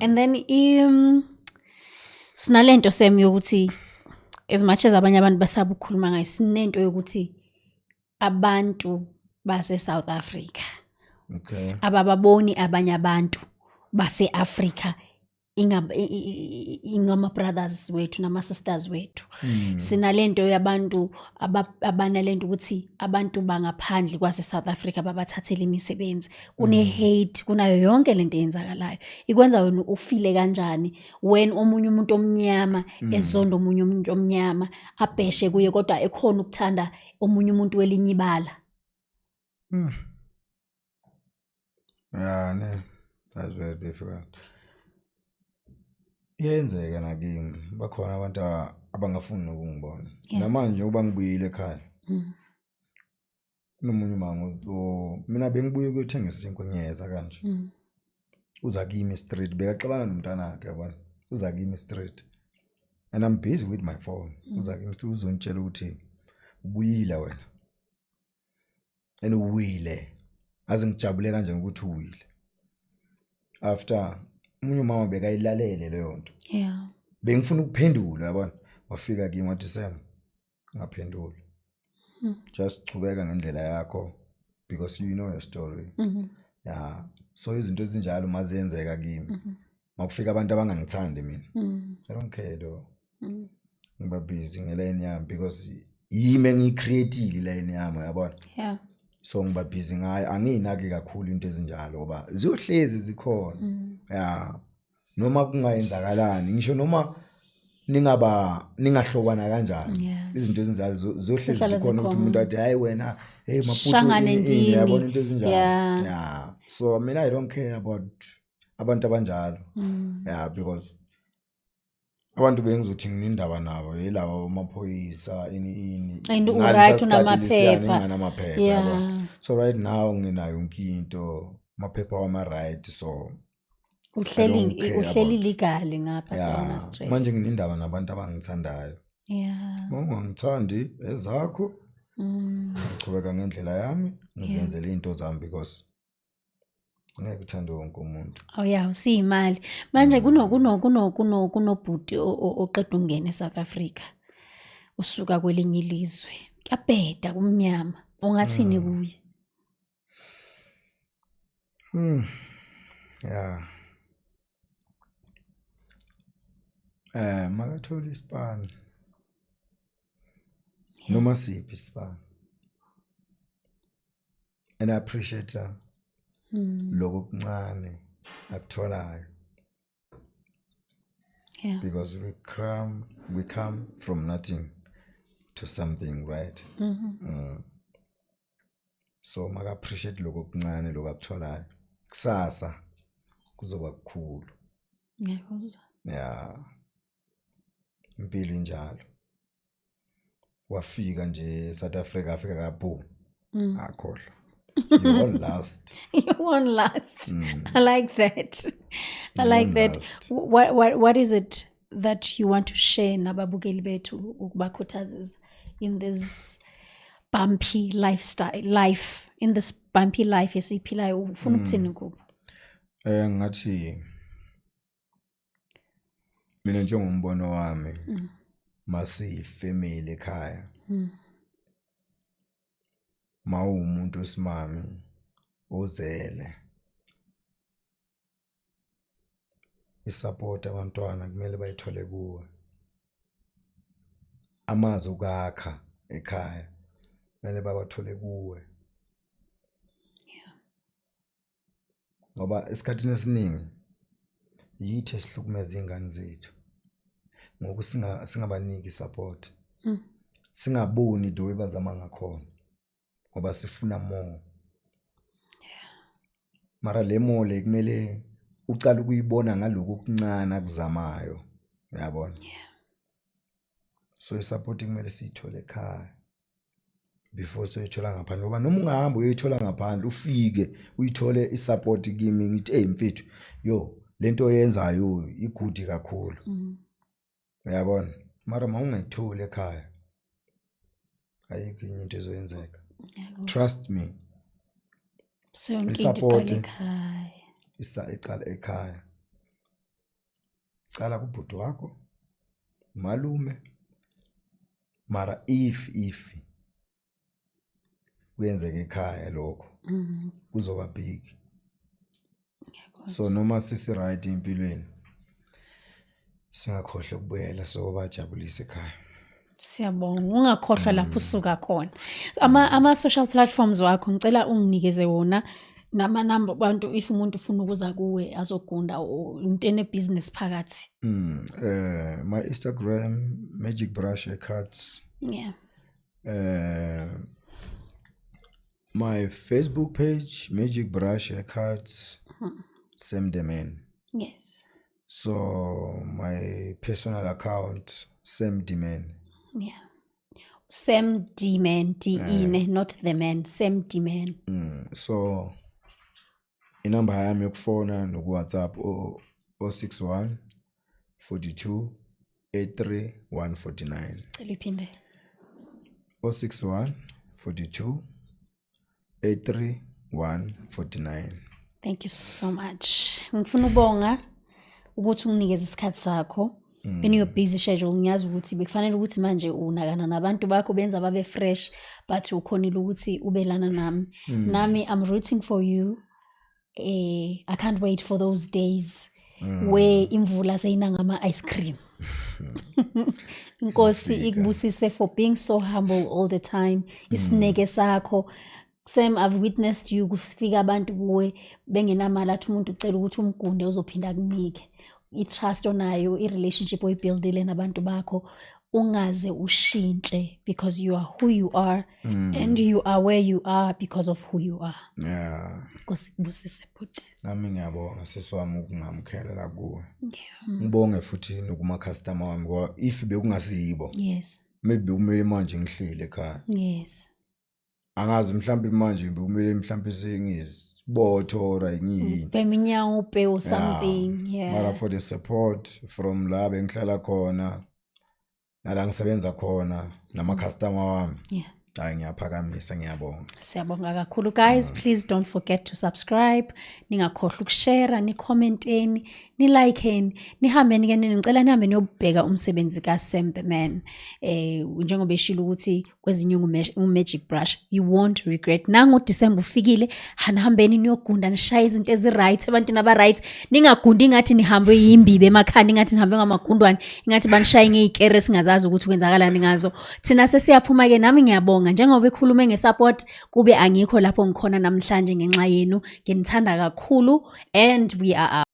And then sinalento semi yokuthi as much as abanye abantu basaba ukukhuluma ngayo, sinento yokuthi abantu base South Africa abababoni abanye abantu base Africa ingama brothers wethu nama sisters wethu. Sinalento yabantu abanalento ukuthi abantu bangaphandle kwase South Africa babathathele imisebenzi. Kune hate, kunayo yonke lento eyenzakalayo. Ikwenza wena ufile kanjani when omunye umuntu omnyama ezonda omunye umuntu omnyama abheshe kuye kodwa ekhona ukuthanda omunye umuntu welinye ibala. Yeah, no, that's very difficult. Yenzeka nakimi bakhona abantu abangafuni ukungibona. Namanje uba ngibuyile ekhaya. Nomunye umango mina bengibuye ukuthengisa inkonyeza kanje. Uza kimi street bekaxabana nomntana wakhe yabona. Uza kimi street. And I'm busy with my phone. Uza kimi street uzontshela ukuthi ubuyile wena. And uwile. Aze ngijabule kanje ukuthi uwile. After umunye umama bekayilalele leyo nto. Yeah. Bengifuna ukuphendula yabona. Wafika kimi wathi Sam ngaphendula. Just chubeka ngendlela yakho because you know your story. Yeah. So izinto ezinjalo mazenzeka kimi. Makufika abantu abangangithandi mina. I don't care though. Ngiba busy ngeline yami because yimi engicreateile line yami yabona. Yeah. So ngiba busy ngayo anginaki kakhulu into ezinjalo ngoba ziyohlezi zikhona. Yeah. Noma kungayenzakalani ngisho noma ningahlobana kanjani. Izinto ezinjalo ziyohlezi zikhona ukuthi umuntu athi hayi wena hey maputhu yabona into ezinjalo. Yeah. So I mean I don't care about abantu abanjalo. Yeah, because abantu bengizothi nginindaba nabo yilabo amaphoyisa ini and uright unamaphepha. Yeah. So right now nginayo inkinto amaphepha wama right so uhleli legal ngapha so una stress. Manje nginindaba nabantu abangithandayo. Yeah. Ungangithandi ezakho. Ngichubeka ngendlela yami ngizenzele into zami because ngeke uthande wonke umuntu. Oh yeah, usiyimali. Manje kunobhuti oqeda ukungena eSouth Africa. Usuka kwelinye ilizwe. Kuyabheda kumnyama. Ungathini kuye? Yeah. Makathola isipani. Noma siphi isipani. And I appreciate her. Lokho kuncane akutholayo. Yeah. Because we come from nothing to something, right? So maka appreciate lokho kuncane lokho akutholayo. Kusasa kuzoba kukhulu. Yeah. Impilo injalo. Wafika nje South Africa afika kabu. Akhohlwa. You won't last. You won't last. I like that. I like that. What is it that you want to share nababukeli bethu ukubakhuthaza in this bumpy life in this bumpy life esiphilayo ufuna ukuthini kubo? Ngathi mina njengombono wami masi family ekhaya. Umuntu osimami ozele isupport abantwana kumele bayithole kuwe. Amazi ukakha ekhaya kumele babathole kuwe. Yeah. Ngoba esikhathini esiningi yithi esihlukumeza izingane zethu. Ngoku singabaniki support. Singaboni do ebazama ngakhona. Ngoba sifuna more. Yeah. Mara le more kumele ucala ukuyibona ngaloko okuncane akuzamayo. Uyabona? Yeah. So support kumele siyithole ekhaya before soyithola ngaphandle ngoba noma ungahamba uyithola ngaphandle ufike uyithole isupport kimi ngithi hey mfethu yo lento oyenzayo igudi kakhulu. Uyabona? Mara mawungayitholi ekhaya ayikho into ezoyenzeka. Trust me. So iqala ekhaya. Iqala ekhaya. cala kubhuti wakho malume mara if kuyenzeka ekhaya lokho kuzoba big. So noma sisi right empilweni singakhohle ukubuyela so bajabulisa ekhaya. Siyabonga ungakhohlwa lapho usuka khona. Ama social platforms wakho ngicela unginikeze wona nama number abantu if umuntu ufuna ukuza kuwe azogunda into ene business phakathi. My Instagram Magic Brush Haircuts. Yeah. My Facebook page Magic Brush Haircuts. Sam the Man. Yes. So my personal account Sam the Man. Yeah. Sam D Man, D-E, not the man, Sam D Man. So inamba yami yokufona no WhatsApp 061 42 83 149. Liphinde. 061 42 83 149. Thank you so much. Ngifuna ubonga ukuthi unginikeze isikhathi sakho. In your busy schedule ngiyazi ukuthi bekufanele ukuthi manje unakana nabantu bakho benza babe fresh but ukhonile ukuthi ubelana nami. Nami I'm rooting for you. I can't wait for those days where imvula seyina ngama ice cream. Inkosi ikubusise for being so humble all the time. Isineke sakho. Sam, I've witnessed you kufika abantu kuwe bengenamali athi umuntu ucela ukuthi umgunde uzophinda kunike. I-trust onayo, i-relationship oyibuildile nabantu bakho, ungaze ushintshe because you are who you are and you are where you are because of who you are. Yeah. Nkosi kubusise futhi. Nami ngiyabonga sisiwami ukungamkhelela kuwe. Ngibonge futhi nokuma customer wami ngoba if bekungasiyibo. Yes. Maybe umele manje ngihlile ekhaya. Yes. Angazi mhlambe manje bekumele mhlambe sengizibotho or ngiyini. Beminyango upe or something. Yeah. Mara for the support from la bengihlala khona nala ngisebenza khona nama customer wami. Yeah. Hayi ngiyaphakamisa ngiyabonga. Siyabonga kakhulu guys. Please don't forget to subscribe. Ningakhohlwa ukushare, ni commenteni, ni likeni, nihambeni ke ngicela nihambe niyobheka umsebenzi ka Sam the Man. Njengoba eshilo ukuthi kwezinye Magic Brush you won't regret. Nangu December ufikile, hanihambeni niyogunda nishaye izinto ezi right, abantu naba right. Ningagundi ngathi nihambe yimbibe emakhanda, ngathi nihambe ngamagundwane, ngathi banishaye ngezikere singazazi ukuthi kwenzakalani ngazo. Thina sesiyaphuma ke nami ngiyabonga njengoba ekhulume ngesupport kube angikho lapho ngikhona namhlanje ngenxa yenu. Nginithanda kakhulu and we are out.